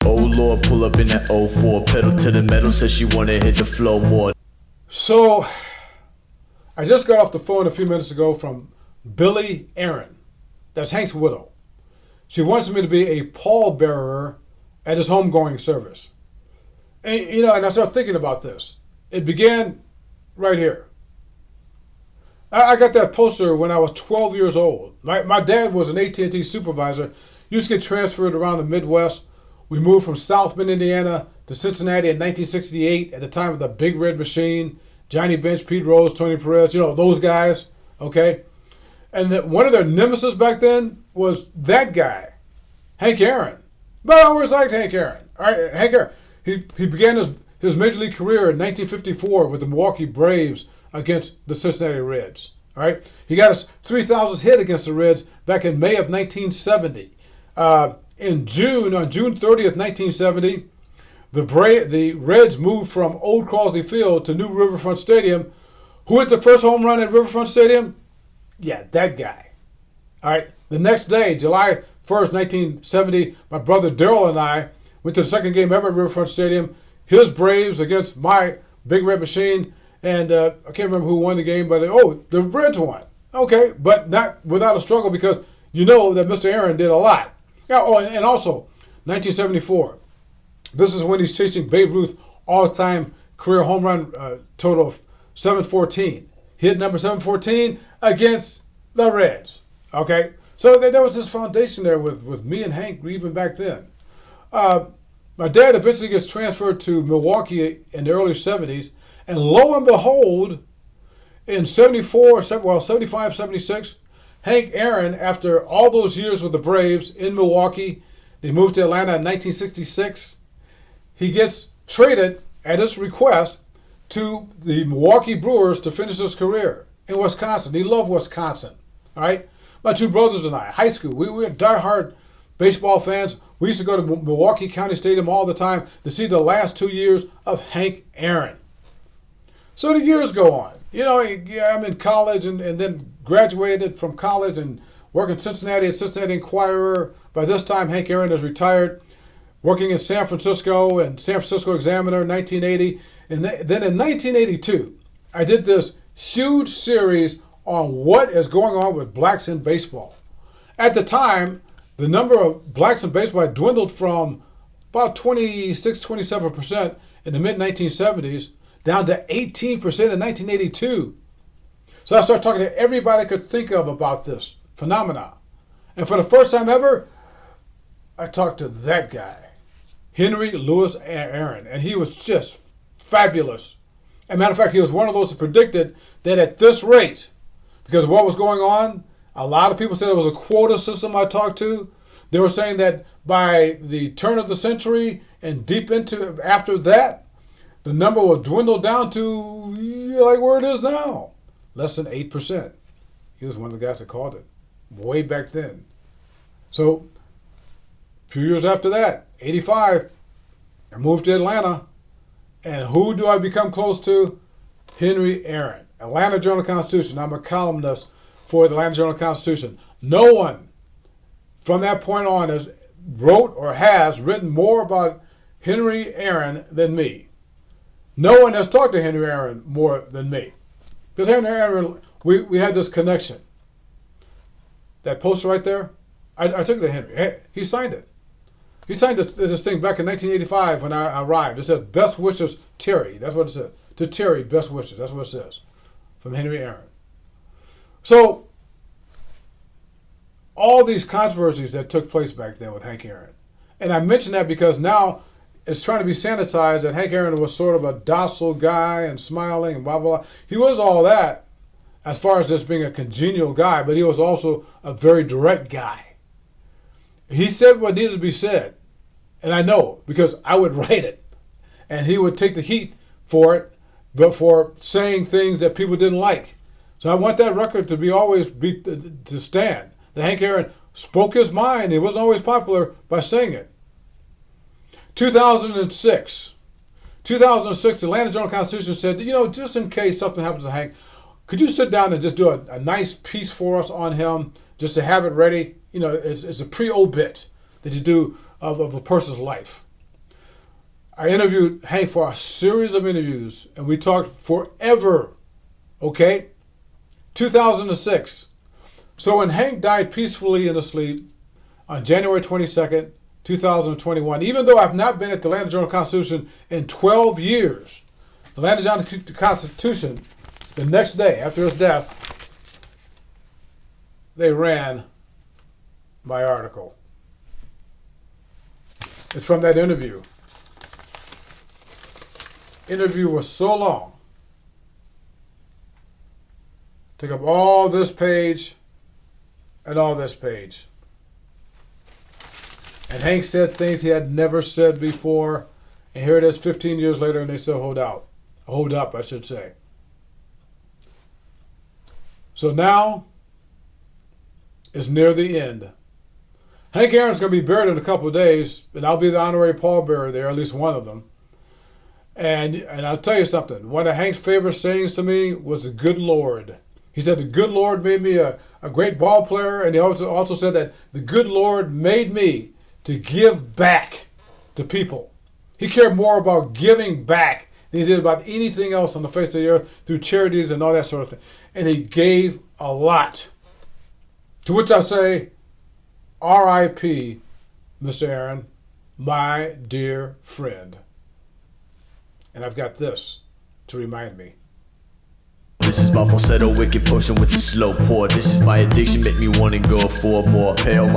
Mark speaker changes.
Speaker 1: Oh Lord, pull up in that '04, pedal to the metal, says she wanna hit the flow more.
Speaker 2: So, I just got off the phone a few minutes ago from Billy Aaron. That's Hank's widow. She wants me to be a pallbearer at his homegoing service. And I started thinking about this. It began right here. I got that poster when I was 12 years old. My dad was an AT&T supervisor. Used to get transferred around the Midwest. We moved from South Bend, Indiana to Cincinnati in 1968 at the time of the Big Red Machine. Johnny Bench, Pete Rose, Tony Perez, those guys, okay? And one of their nemesis back then was that guy, Hank Aaron. But I always liked Hank Aaron. All right, Hank Aaron. He began his major league career in 1954 with the Milwaukee Braves against the Cincinnati Reds. All right, he got his 3,000th hit against the Reds back in May of 1970. On June 30th, 1970, the Reds moved from Old Crosley Field to New Riverfront Stadium. Who hit the first home run at Riverfront Stadium? Yeah, that guy. All right. The next day, July 1st, 1970, my brother Daryl and I went to the second game ever at Riverfront Stadium. His Braves against my Big Red Machine. And I can't remember who won the game, but the Reds won. Okay, but not without a struggle because you know that Mr. Aaron did a lot. Yeah, and also, 1974. This is when he's chasing Babe Ruth all-time career home run total of 714. Hit number 714 against the Reds. Okay, so there was this foundation there with me and Hank even back then. My dad eventually gets transferred to Milwaukee in the early 70s, and lo and behold, in 75, 76, Hank Aaron, after all those years with the Braves in Milwaukee, they moved to Atlanta in 1966. He gets traded at his request to the Milwaukee Brewers to finish his career in Wisconsin. He loved Wisconsin. All right, my two brothers and I, high school, we were diehard baseball fans. We used to go to Milwaukee County Stadium all the time to see the last 2 years of Hank Aaron. So the years go on. I'm in college and then graduated from college and working in Cincinnati at Cincinnati Enquirer. By this time, Hank Aaron is retired, working in San Francisco and San Francisco Examiner in 1980. And then in 1982, I did this huge series on what is going on with blacks in baseball. At the time, the number of blacks in baseball had dwindled from about 26, 27% in the mid-1970s down to 18% in 1982. So I started talking to everybody I could think of about this phenomenon. And for the first time ever, I talked to that guy, Henry Louis Aaron, and he was just fabulous. As a matter of fact, he was one of those who predicted that at this rate, because of what was going on, a lot of people said it was a quota system I talked to. They were saying that by the turn of the century and deep into after that, the number will dwindle down to like where it is now, less than 8%. He was one of the guys that called it way back then. So a few years after that, 85, I moved to Atlanta. And who do I become close to? Henry Aaron, Atlanta Journal-Constitution. I'm a columnist for the Atlanta Journal-Constitution. No one from that point on has wrote or has written more about Henry Aaron than me. No one has talked to Henry Aaron more than me. Because Henry Aaron, we had this connection. That poster right there, I took it to Henry. He signed it. He signed this thing back in 1985 when I arrived. It says, "Best wishes, Terry." That's what it says. To Terry, best wishes. That's what it says. From Henry Aaron. So, all these controversies that took place back then with Hank Aaron. And I mention that because now it's trying to be sanitized that Hank Aaron was sort of a docile guy and smiling and blah, blah, blah. He was all that as far as just being a congenial guy, but he was also a very direct guy. He said what needed to be said. And I know because I would write it. And he would take the heat for it, but for saying things that people didn't like. So I want that record to to stand. That Hank Aaron spoke his mind. He wasn't always popular by saying it. 2006, the Atlanta Journal-Constitution said, just in case something happens to Hank, could you sit down and just do a nice piece for us on him, just to have it ready? it's a pre-obit that you do of a person's life. I interviewed Hank for a series of interviews, and we talked forever. Okay? 2006. So when Hank died peacefully in his sleep on January 22nd, 2021, even though I've not been at the Atlanta Journal-Constitution in 12 years, the Atlanta Journal-Constitution, the next day after his death, they ran my article. It's from that interview. Interview was so long. Took up all this page and all this page. And Hank said things he had never said before. And here it is 15 years later, and they still hold up, I should say. So now is near the end. Hank Aaron's going to be buried in a couple of days, and I'll be the honorary pallbearer there, at least one of them. And I'll tell you something. One of Hank's favorite sayings to me was the good Lord. He said the good Lord made me a great ball player, and he also said that the good Lord made me to give back to people. He cared more about giving back than he did about anything else on the face of the earth through charities and all that sort of thing. And he gave a lot. To which I say, R.I.P., Mr. Aaron, my dear friend. And I've got this to remind me.
Speaker 1: This is my falsetto wicked potion with the slow pour. This is my addiction, make me wanna go for more. Pale